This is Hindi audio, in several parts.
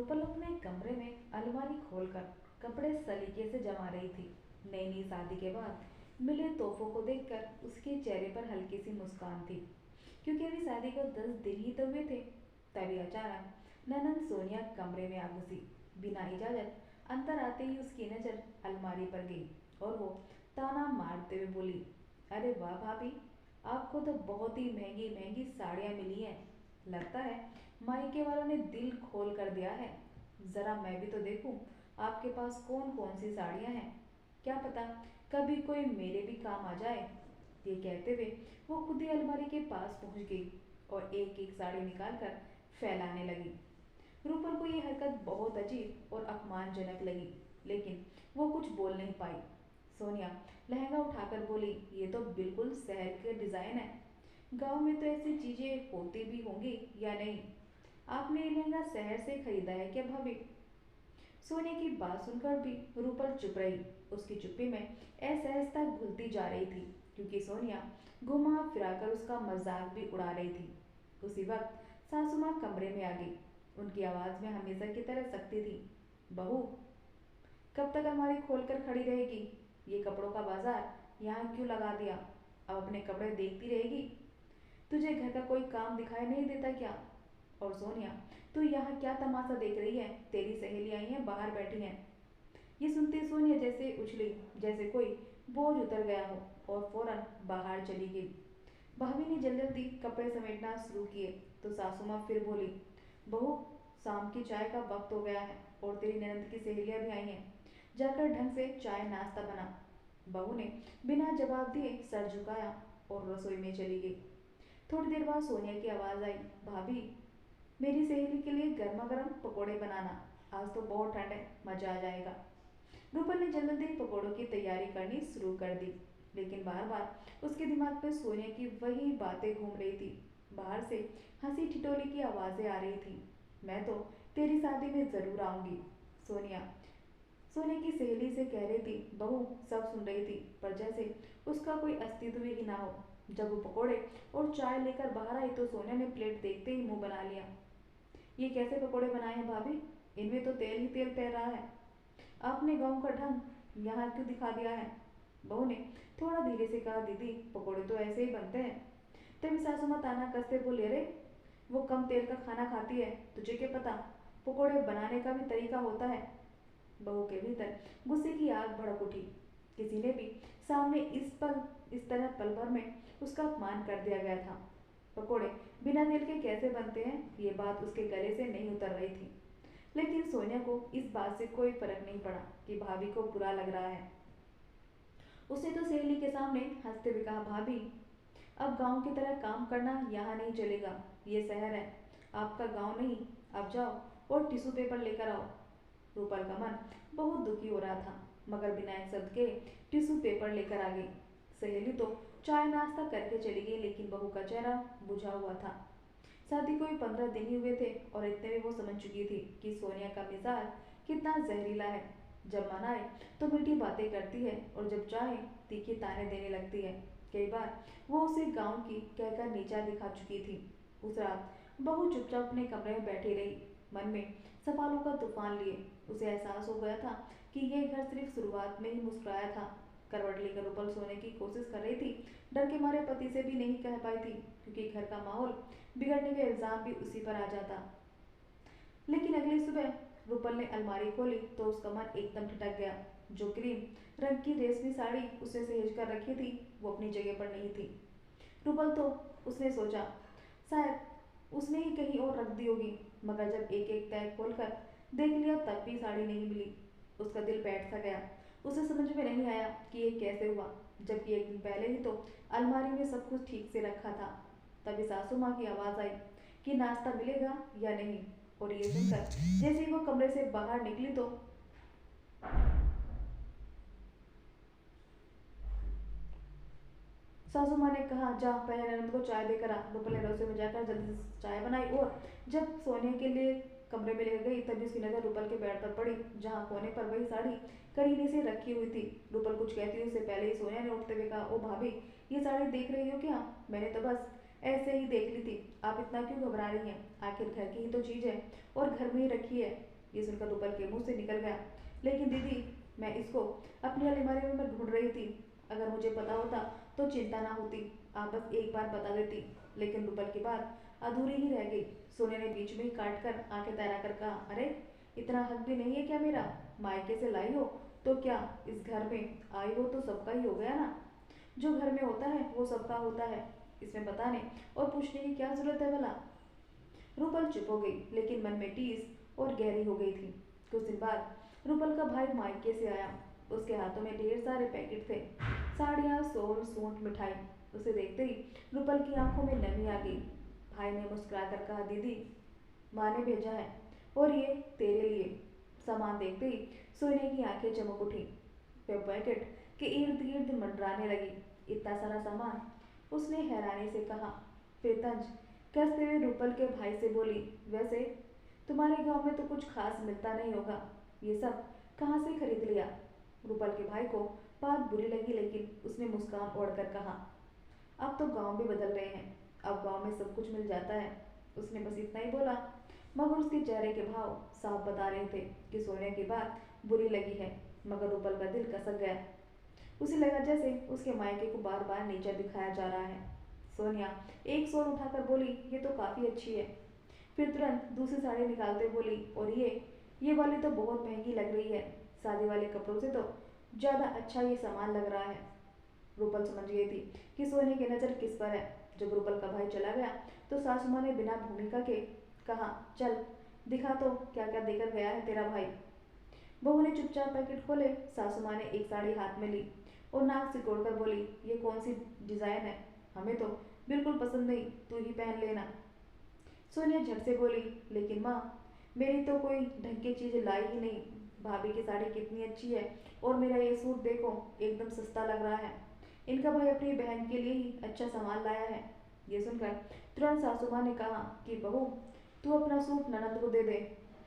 रूपल अपने कमरे में अलमारी खोलकर कपड़े सलीके से जमा रही थी। नई नई शादी के बाद मिले तोहफों को देखकर उसके चेहरे पर हल्की सी मुस्कान थी, क्योंकि अभी शादी को 10 दिन ही तो हुए थे। तभी अचानक ननंद सोनिया कमरे में आ घुसी। बिना इजाजत अंदर आते ही उसकी नजर अलमारी पर गई और वो ताना मारते हुए बोली, अरे वाह भाभी, आपको तो बहुत ही महंगी महंगी साड़ियाँ मिली हैं। लगता है मायके वालों ने दिल खोल कर दिया है। जरा मैं भी तो देखूं आपके पास कौन कौन सी साड़ियां हैं। क्या पता कभी कोई मेरे भी काम आ जाए। ये कहते हुए वो खुद ही अलमारी के पास पहुंच गई और एक एक साड़ी निकालकर फैलाने लगी। रूपल को ये हरकत बहुत अजीब और अपमानजनक लगी, लेकिन वो कुछ बोल नहीं पाई। सोनिया लहंगा उठाकर बोली, ये तो बिल्कुल शहर के डिजाइन है। गांव में तो ऐसी चीजें होती भी होंगी या नहीं। आपने ये लहंगा शहर से खरीदा है क्या भाभी? सोनिया की बात सुनकर भी रूपल चुप रही। उसकी चुप्पी में असहजता घुलती जा रही थी, क्योंकि सोनिया घुमा फिराकर उसका मजाक भी उड़ा रही थी। उसी वक्त सासू माँ कमरे में आ गई। उनकी आवाज में हमेशा की तरह सख्ती थी। बहू, कब तक अलमारी खोलकर खड़ी रहेगी? ये कपड़ों का बाजार यहाँ क्यों लगा दिया? अब अपने कपड़े देखती रहेगी? तुझे घर का कोई काम दिखाई नहीं देता क्या? और सोनिया, तू यहाँ क्या तमाशा देख रही है? तेरी सहेली आई है, बाहर बैठी हैं। ये सुनते सोनिया जैसे उछली, जैसे कोई बोझ उतर गया हो, और फौरन बाहर चली गई। भाभी ने जल्दी जल्दी कपड़े समेटना शुरू किए तो सासू माँ फिर बोली, बहू, शाम की चाय का वक्त हो गया है और तेरी ननद की सहेलियां भी आई हैं। जाकर ढंग से चाय नाश्ता बना। बहू ने बिना जवाब दिए सर झुकाया और रसोई में चली गई। थोड़ी देर बाद सोनिया की आवाज आई, भाभी, मेरी सहेली के लिए गर्मा गर्म पकौड़े बनाना। आज तो बहुत ठंड है, मजा आ जाएगा। रूपल ने जल्दी पकौड़ों की तैयारी करनी शुरू कर दी, लेकिन बार बार उसके दिमाग में सोनिया की वही बातें घूम रही थी। बाहर से हंसी ठिठोली की आवाजें आ रही थी। मैं तो तेरी शादी में जरूर आऊंगी। सोनिया सोनिया की सहेली से कह रही थी। बहू सब सुन रही थी, पर जैसे उसका कोई अस्तित्व ही ना हो। जब वो पकौड़े और चाय लेकर बाहर आई तो सोनिया ने प्लेट देखते ही मुंह बना लिया। ये कैसे पकौड़े बनाए हैं भाभी? इनमें तो तेल ही तेल तैर रहा है। आपने गांव का ढंग यहाँ क्यों दिखा दिया है? बहू ने थोड़ा धीरे से कहा, दीदी, पकौड़े तो ऐसे ही बनते हैं। तभी सासू माँ ताना कसते बोले, अरे वो कम तेल का खाना खाती है, तुझे क्या पता? पकौड़े बनाने का भी तरीका होता है। बहू के भीतर गुस्से की आग भड़क उठी। किसी ने भी सामने इस तरह पल भर में उसका अपमान कर दिया गया था। पकोड़े बिना तेल के कैसे बनते हैं, ये बात उसके गले से नहीं उतर रही थी। लेकिन सोनिया को इस बात से कोई फर्क नहीं पड़ा कि भाभी को बुरा लग रहा है। उसने तो सहेली के सामने हंसते हुए कहा, भाभी, अब गांव की तरह काम करना यहाँ नहीं चलेगा। ये शहर है, आपका गांव नहीं। अब जाओ और टिश्यू पेपर लेकर आओ। रूपल का मन बहुत दुखी हो रहा था, मगर बिना एक शब्द के टिश्यू पेपर लेकर आ गई। सहेली तो चाय नाश्ता करके चली गई, लेकिन बहू का चेहरा बुझा हुआ था। शादी को भी 15 दिन ही हुए थे और इतने में वो समझ चुकी थी कि सोनिया का मिजाज कितना जहरीला है। जब मन आए तो मीठी बातें करती है और जब चाहे तीखी ताने देने लगती है। कई बार वो उसे गांव की कहकर नीचा दिखा चुकी थी। उस रात बहू चुपचाप अपने कमरे में बैठी रही, मन में सवालों का तूफान लिए। उसे एहसास हो गया था कि यह घर सिर्फ शुरुआत में ही मुस्कुराया था। करवट लेकर रूपल सोने की कोशिश कर रही थी। डर के मारे पति से भी नहीं कह पाई थी, क्योंकि घर का माहौल बिगड़ने का इल्जाम भी उसी पर आ जाता। लेकिन अगली सुबह रूपल ने अलमारी खोली तो उसका मन एकदम ठिठक गया। जो क्रीम रंग की रेशमी साड़ी उसे सहेज कर रखी थी, वो अपनी जगह पर नहीं थी। रूपल तो उसने सोचा शायद उसने ही कहीं और रख दी होगी, मगर जब एक एक तय खोलकर देख लिया तब भी साड़ी नहीं मिली। उसका दिल बैठ सा गया। उसे समझ में नहीं आया कि ये कैसे हुआ, जबकि एक दिन पहले ही तो अलमारी में सब कुछ ठीक से रखा था। तभी सासू माँ की आवाज आई कि नाश्ता मिलेगा या नहीं, और ये सुनकर जैसे ही वो कमरे से बाहर निकली तो सासू माँ ने कहा, जा पहले ननद को चाय देकर आ। रूपल ने रसोई में जाकर जल्दी से चाय बनाई और जब सोने के लिए कमरे में लेकर गई तभी उसकी नजर रूपल के बेड पर पड़ी, जहाँ कोने पर वही साड़ी करीने से रखी हुई थी। रूपल कुछ कहती उससे पहले ही सोनिया ने उठते हुए कहा, ओ भाभी, ये साड़ी देख रही हो क्या? मैंने तो बस ऐसे ही देख ली थी, आप इतना क्यों घबरा रही हैं? आखिर घर की ही तो चीज है और घर में ही रखी है। ये सुनकर रूपल के मुंह से निकल गया, लेकिन दीदी, मैं इसको अपनी अलमारी में मैं ढूंढ रही थी। अगर मुझे पता होता तो चिंता ना होती, आप बस एक बार बता देती। लेकिन रूपल की बात अधूरी ही रह गई। सोने ने बीच में ही काट कर आंखें तैरा कर कहा, अरे इतना हक भी नहीं है क्या मेरा? मायके से लाई हो तो क्या, इस घर में आई हो तो सबका ही हो गया ना। जो घर में होता है वो सबका होता है, इसमें बताने और पूछने की क्या जरूरत है भला? रूपल चुप हो गई, लेकिन मन में टीस और गहरी हो गई थी। कुछ दिन बाद रूपल का भाई मायके से आया। उसके हाथों में ढेर सारे पैकेट थे, साड़ियाँ, सोन, सूट, मिठाई। उसे देखते ही रूपल की आंखों में नमी आ गई। भाई ने मुस्कुराकर कहा, दीदी, माँ ने भेजा है और ये तेरे लिए। सामान देखते ही सोने की आंखें चमक उठी। वह पैकेट के इर्द गिर्द मंडराने लगी। इतना सारा सामान, उसने हैरानी से कहा। फिर तंज कसते हुए रूपल के भाई से बोली, वैसे तुम्हारे गांव में तो कुछ खास मिलता नहीं होगा, ये सब कहाँ से खरीद लिया? रूपल के भाई को बात बुरी लगी, लेकिन उसने मुस्कान ओढ़कर कहा, अब तो गांव भी बदल रहे हैं, अब गांव में सब कुछ मिल जाता है। उसने बस इतना ही बोला, मगर उसके चेहरे के भाव साफ बता रहे थे कि सोनिया की बात बुरी लगी है। मगर रूपल का दिल कसक गया। उसे लगा जैसे उसके मायके को बार बार नीचा दिखाया जा रहा है। सोनिया एक सोन उठाकर बोली, ये तो काफी अच्छी है। फिर तुरंत दूसरी साड़ी निकालते बोली, और ये वाली तो बहुत महंगी लग रही है, शादी वाले कपड़ों से तो ज्यादा अच्छा ये सामान लग रहा है। रूपल समझ गई थी कि सोने की नजर किस पर है। जब रूपल का भाई चला गया तो सासू माँ ने बिना भूमिका के कहा, चल दिखा तो क्या क्या देकर गया है तेरा भाई। बहू ने चुपचाप पैकेट खोले। सासू माँ ने एक साड़ी हाथ में ली और नाक सिकोड़कर बोली, ये कौन सी डिजाइन है? हमें तो बिल्कुल पसंद नहीं, तू ही पहन लेना। सोनिया झट से बोली, लेकिन माँ, मेरी तो कोई ढंग की चीज लाई ही नहीं। भाभी की साड़ी कितनी अच्छी है, और मेरा ये सूट देखो, एकदम सस्ता लग रहा है। इनका भाई अपनी बहन के लिए ही अच्छा सामान लाया है। ये सुनकर तुरंत सासू माँ ने कहा कि बहू, तू अपना सूट ननद को दे दे।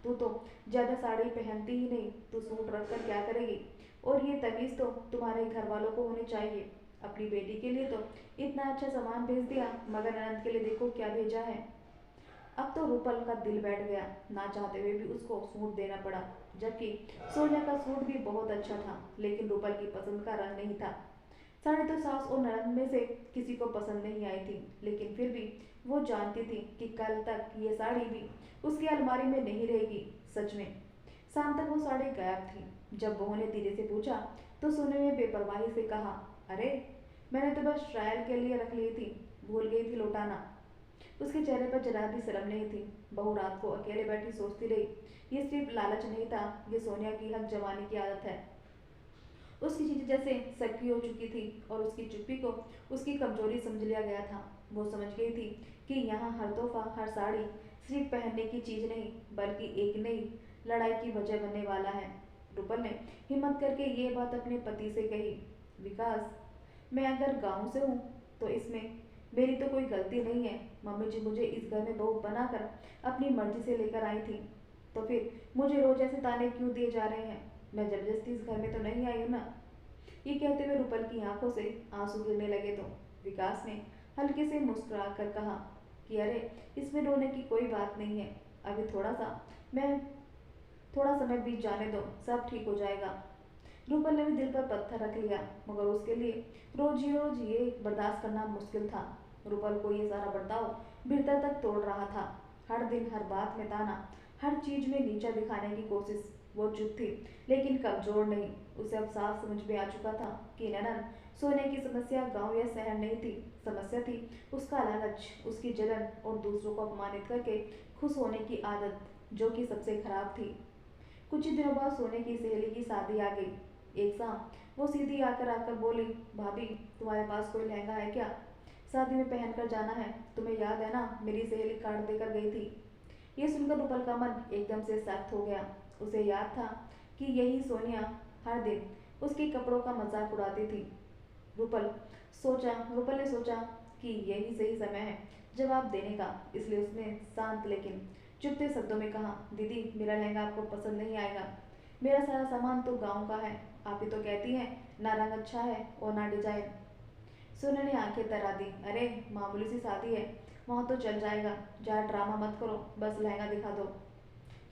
तू तो ज्यादा साड़ी पहनती ही नहीं, तू सूट रखकर क्या करेगी? और ये तमीज तो तुम्हारे घर वालों को होनी चाहिए। अपनी बेटी के लिए तो इतना अच्छा सामान भेज दिया, मगर ननद के लिए देखो क्या भेजा है। अब तो रूपल का दिल बैठ गया। ना चाहते हुए भी उसको सूट देना पड़ा, जबकि सोनिया का सूट भी बहुत अच्छा था, लेकिन रूपल की पसंद का रंग नहीं था। साड़ी तो सास और ननद में से किसी को पसंद नहीं आई थी, लेकिन फिर भी वो जानती थी कि कल तक ये साड़ी भी उसकी अलमारी में नहीं रहेगी। सच में शाम तक वो साड़ी गायब थी। जब बहू ने धीरे से पूछा तो सोने ने बेपरवाही से कहा, अरे मैंने तो बस ट्रायल के लिए रख ली थी, भूल गई थी लौटाना। उसके चेहरे पर जरा भी शर्म नहीं थी। बहू रात को अकेले बैठी सोचती रही, ये सिर्फ लालच नहीं था, ये सोनिया की हक जमाने की आदत है। उसकी चीजें जैसे सबकी हो चुकी थी और उसकी चुप्पी को उसकी कमजोरी समझ लिया गया था। वो समझ गई थी कि यहाँ हर तोहफा, हर साड़ी सिर्फ पहनने की चीज नहीं, बल्कि एक नई लड़ाई की वजह बनने वाला है। रूपल ने हिम्मत करके ये बात अपने पति से कही, विकास, मैं अगर गांव से हूँ तो इसमें मेरी तो कोई गलती नहीं है। मम्मी जी मुझे इस घर में बहू बनाकर अपनी मर्जी से लेकर आई थी, तो फिर मुझे रोज ऐसे ताने क्यों दिए जा रहे हैं? मैं जबरदस्ती इस घर में तो नहीं आई हूँ ना। ये कहते हुए रूपल की आंखों से आंसू गिरने लगे तो विकास ने हल्के से मुस्कुरा कर कहा कि अरे, इसमें रोने की कोई बात नहीं है। अभी मैं थोड़ा समय बीत जाने दो, सब ठीक हो जाएगा। रूपल ने भी दिल पर पत्थर रख लिया, मगर उसके लिए रोज ये बर्दाश्त करना मुश्किल था। रूपल को ये सारा बर्ताव भीतर तक तोड़ रहा था। हर दिन हर बात में ताना, हर चीज में नीचा दिखाने की कोशिश। वो चुप थी, लेकिन कमजोर नहीं। उसे अब साफ समझ में आ चुका था कि ननन सोने की समस्या गांव या शहर नहीं थी। समस्या थी उसका लालच, उसकी जलन और दूसरों को अपमानित करके खुश होने की आदत, जो कि सबसे खराब थी। कुछ ही दिनों बाद सोने की सहेली की शादी आ गई। एक शाम वो सीधी आकर आकर बोली, भाभी, तुम्हारे पास कोई लहंगा है क्या? शादी में पहन कर जाना है। तुम्हें याद है ना, मेरी सहेली कार्ड देकर गई थी। ये सुनकर रूपल का मन एकदम से सख्त हो गया। उसे याद था कि यही सोनिया हर दिन उसके कपड़ों का मजाक उड़ाती थी। रूपल ने सोचा कि यही सही समय है जवाब देने का, इसलिए उसने शांत लेकिन चुपते शब्दों में कहा, दीदी, मेरा लहंगा आपको पसंद नहीं आएगा। मेरा सारा सामान तो गांव का है। आप ही तो कहती हैं ना रंग अच्छा है और ना डिजाइन। सोने ने आंखें तरा दी, अरे मामूली सी शादी है, वहां तो चल जाएगा। ज्यादा ड्रामा मत करो, बस लहंगा दिखा दो।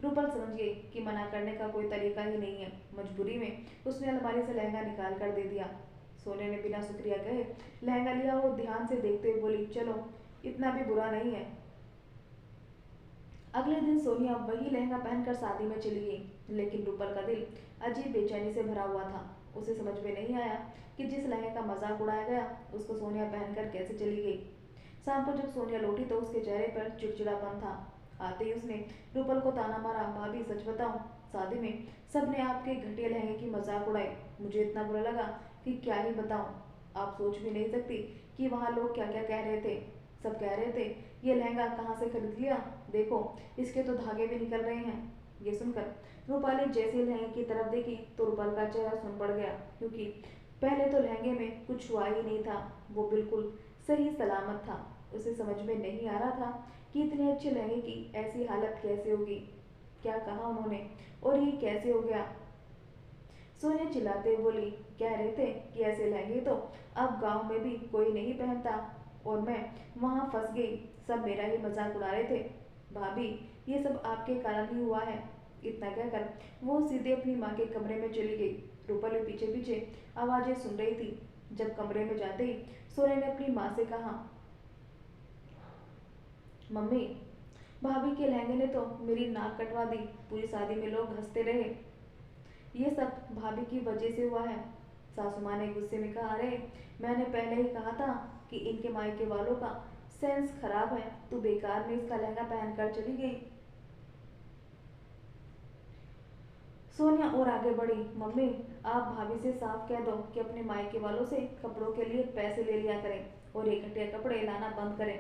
रूपल समझ गई कि मना करने का कोई तरीका ही नहीं है। मजबूरी में उसने अलमारी से लहंगा निकाल कर दे दिया। सोनिया ने बिना शुक्रिया कहे लहंगा लिया और ध्यान से देखते हुए बोली, चलो इतना भी बुरा नहीं है। अगले दिन सोनिया वही लहंगा पहनकर शादी में चली गई, लेकिन रूपल का दिल अजीब बेचैनी से भरा हुआ था। उसे समझ में नहीं आया कि जिस लहंगे का मजाक उड़ाया गया उसको सोनिया पहनकर कैसे चली गई। शाम को जब सोनिया लौटी तो उसके चेहरे पर चिड़चिड़ापन था। आते ही उसने रूपल को ताना मारा, भाभी सच बताओ, शादी में सबने आपके घटिया लहंगे की मजाक उड़ाई। मुझे इतना बुरा लगा कि क्या ही बताऊं। आप सोच भी नहीं सकती कि वहाँ लोग क्या क्या कह रहे थे। सब कह रहे थे ये लहंगा कहाँ से खरीद लिया, देखो इसके तो धागे भी निकल रहे हैं। ये सुनकर रूपाली जैसे लहंगे की तरफ देखी तो रूपाल का चेहरा सुन पड़ गया, क्योंकि पहले तो लहंगे में कुछ हुआ ही नहीं था। वो बिल्कुल सही सलामत था। उसे समझ में नहीं आ रहा था कि इतने अच्छे लहंगे की ऐसी हालत कैसे होगी। क्या कहा उन्होंने और ये कैसे हो गया। सोनिया चिल्लाते हुए बोली, कह रहे थे कि ऐसे लहंगे तो अब गांव में भी कोई नहीं पहनता और मैं वहां फंस गई। सब मेरा ही मजाक उड़ा रहे थे। भाभी ये सब आपके कारण ही हुआ है। इतना कहकर वो सीधे अपनी माँ के कमरे में चली गई। रूपल भी पीछे पीछे आवाजें सुन रही थी। जब कमरे में जाते ही सोनिया ने अपनी माँ से कहा, मम्मी भाभी के लहंगे ने तो मेरी नाक कटवा दी, पूरी शादी में लोग हंसते रहे। ये सब भाभी की वजह से हुआ है। सासू माँ ने गुस्से में कहा, अरे मैंने पहले ही कहा था कि इनके मायके वालों का सेंस खराब है, तू बेकार में इसका लहंगा पहनकर चली गई। सोनिया और आगे बढ़ी, मम्मी आप भाभी से साफ कह दो कि अपने मायके वालों से कपड़ों के लिए पैसे ले लिया करें और ये घटिया कपड़े लाना बंद करें।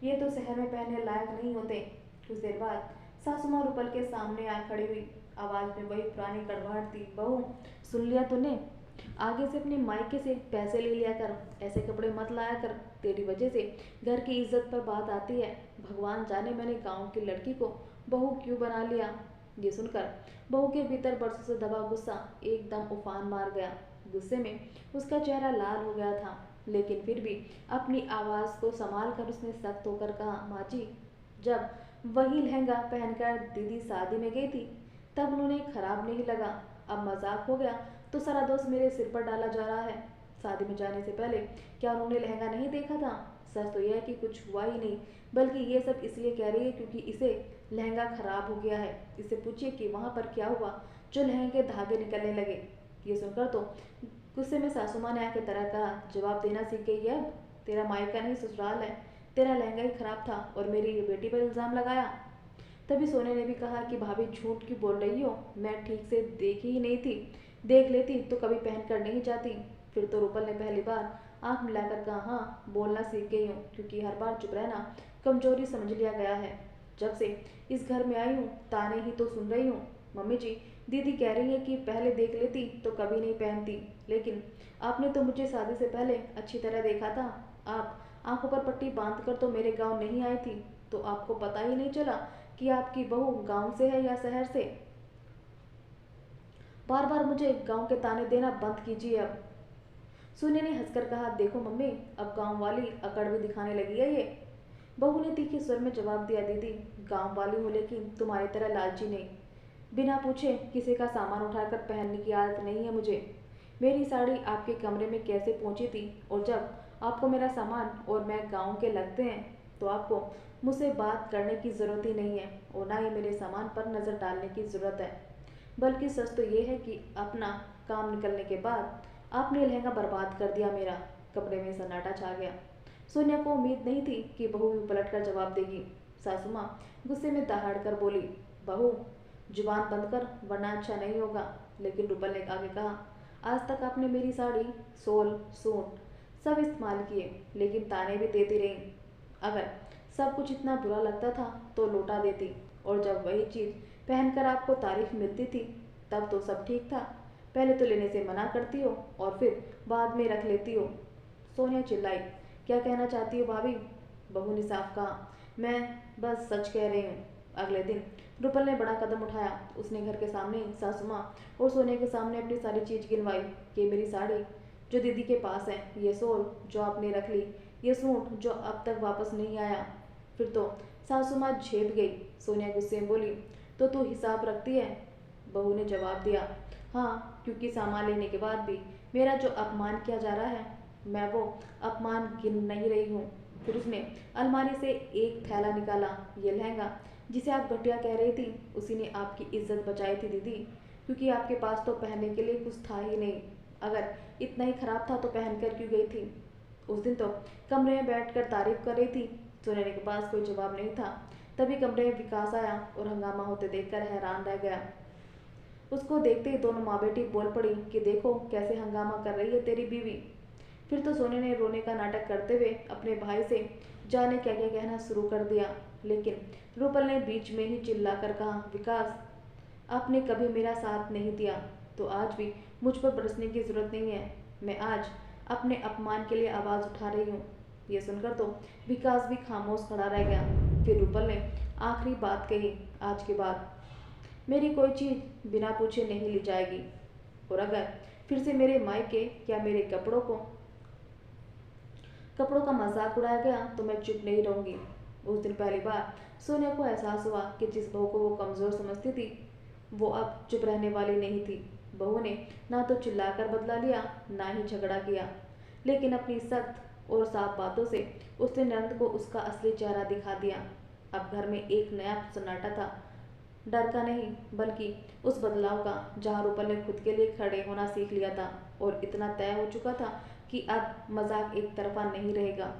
ये तो शहर में पहनने लायक नहीं होते। कुछ देर बाद सासू माँ रूपल के सामने आ खड़ी हुई। आवाज में वही पुरानी कड़वाहट थी, बहू सुन लिया तूने, आगे से अपने मायके से पैसे ले लिया कर, ऐसे कपड़े मत लाया कर, तेरी वजह से घर की इज्जत पर बात आती है। भगवान जाने मैंने गांव की लड़की को बहू क्यों बना लिया। ये सुनकर बहू के भीतर बरसों से दबा गुस्सा एकदम उफान मार गया। गुस्से में उसका चेहरा लाल हो गया था, लेकिन फिर भी अपनी आवाज को संभाल कर उसने सख्त होकर कहा, माँ जी जब वही लहंगा पहनकर दीदी शादी में गई थी तब उन्हें खराब नहीं लगा, अब मजाक हो गया तो सारा दोष मेरे सिर पर डाला जा रहा है। शादी में जाने से पहले क्या उन्होंने लहंगा नहीं देखा था। सच तो यह है कि कुछ हुआ ही नहीं, बल्कि ये सब इसलिए कह रही है क्योंकि इसे लहंगा खराब हो गया है। इससे पूछिए कि वहां पर क्या हुआ जो लहंगे के धागे निकलने लगे। ये सुनकर तो गुस्से में सासू माँ ने आके तरह कहा, जवाब देना सीख गई है अब, तेरा मायका नहीं ससुराल है, तेरा लहंगा ही खराब था और मेरी बेटी पर इल्जाम लगाया। तभी सोने ने भी कहा कि भाभी झूठ क्यों बोल रही हो, मैं ठीक से देखी ही नहीं थी, देख लेती तो कभी पहन कर नहीं जाती। फिर तो रूपल ने पहली बार आंख मिलाकर कहा, हाँ बोलना सीख गई हूँ, क्योंकि हर बार चुप रहना कमजोरी समझ लिया गया है। जब से इस घर में आई हूँ ताने ही तो सुन रही हूँ। मम्मी जी दीदी कह रही है कि पहले देख लेती तो कभी नहीं पहनती, लेकिन आपने तो मुझे शादी से पहले अच्छी तरह देखा था। आप आंखों पर पट्टी बांध कर तो मेरे गांव नहीं आई थी, तो आपको पता ही नहीं चला कि आपकी बहू गांव से है या शहर से। बार बार मुझे गांव के ताने देना बंद कीजिए अब। सोनिया ने हंसकर कहा, देखो मम्मी अब गांव वाली अकड़ भी दिखाने लगी है ये। बहू ने तीखे स्वर में जवाब दिया, दीदी गांव वाली हूँ लेकिन तुम्हारी तरह लालची नहीं, बिना पूछे किसी का सामान उठाकर पहनने की आदत नहीं है मुझे। मेरी साड़ी आपके कमरे में कैसे पहुंची थी, और जब आपको मेरा सामान और मैं गांव के लगते हैं तो आपको मुझसे बात करने की ज़रूरत ही नहीं है और ना ही मेरे सामान पर नज़र डालने की ज़रूरत है। बल्कि सच तो ये है कि अपना काम निकलने के बाद आपने लहंगा बर्बाद कर दिया मेरा। कमरे में सन्नाटा छा गया। सोनिया को उम्मीद नहीं थी कि बहू यूं पलट कर जवाब देगी। सासू माँ गुस्से में दहाड़ कर बोली, बहू जुबान बंद कर वरना अच्छा नहीं होगा। लेकिन रूपल ने आगे कहा, आज तक आपने मेरी साड़ी, सोल, सूट सब इस्तेमाल किए, लेकिन ताने भी देती रही। अगर सब कुछ इतना बुरा लगता था तो लौटा देती, और जब वही चीज़ पहनकर आपको तारीफ मिलती थी तब तो सब ठीक था। पहले तो लेने से मना करती हो और फिर बाद में रख लेती हो। सोनिया चिल्लाई, क्या कहना चाहती हो भाभी। बहू ने साफ कहा, मैं बस सच कह रही हूँ। अगले दिन रूपल ने बड़ा कदम उठाया। उसने घर के सामने सासू माँ और सोनिया के सामने अपनी सारी चीज़ गिनवाई कि मेरी साड़ी जो दीदी के पास है, ये सोल जो आपने रख ली, ये सूट जो अब तक वापस नहीं आया। फिर तो सासू माँ झेप गई। सोनिया गुस्से में बोली, तो तू हिसाब रखती है? बहू ने जवाब दिया, हाँ, क्योंकि सामान लेने के बाद भी मेरा जो अपमान किया जा रहा है, मैं वो अपमान गिन नहीं रही हूँ। फिर उसने अलमारी से एक थैला निकाला। ये लहंगा जिसे आप घटिया कह रही थी, उसी ने आपकी इज्जत बचाई थी दीदी, क्योंकि आपके पास तो पहनने के लिए कुछ था ही नहीं। अगर इतना ही खराब था तो पहन कर क्यों गई थी? उस दिन तो कमरे में बैठकर तारीफ कर रही थी। सोने के पास कोई जवाब नहीं था। तभी कमरे में विकास आया और हंगामा होते देखकर हैरान रह गया। उसको देखते ही दोनों माँ बेटी बोल पड़ी कि देखो कैसे हंगामा कर रही है तेरी बीवी। फिर तो सोने ने रोने का नाटक करते हुए अपने भाई से जाने क्या क्या कहना शुरू कर दिया, लेकिन रूपल ने बीच में ही चिल्लाकर कहा, विकास, आपने कभी मेरा साथ नहीं दिया, तो आज भी मुझ पर बरसने की जरूरत नहीं है। मैं आज अपने अपमान के लिए आवाज़ उठा रही हूँ। ये सुनकर तो विकास भी खामोश खड़ा रह गया। फिर रूपल ने आखिरी बात कही, आज के बाद मेरी कोई चीज़ बिना पूछे नहीं ली जाएगी, और अगर फिर से मेरे मायके या मेरे कपड़ों का मजाक उड़ाया गया तो मैं चुप नहीं रहूंगी। उस दिन पहली बार सोनिया को एहसास हुआ कि जिस बहू को वो कमज़ोर समझती थी, वो अब चुप रहने वाली नहीं थी। बहू ने ना तो चिल्लाकर बदला लिया, ना ही झगड़ा किया, लेकिन अपनी सख्त और साफ बातों से उसने नंद को उसका असली चेहरा दिखा दिया। अब घर में एक नया सन्नाटा था, डर का नहीं बल्कि उस बदलाव का, जहाँ रूपल ने खुद के लिए खड़े होना सीख लिया था और इतना तय हो चुका था कि अब मजाक एक तरफा नहीं रहेगा।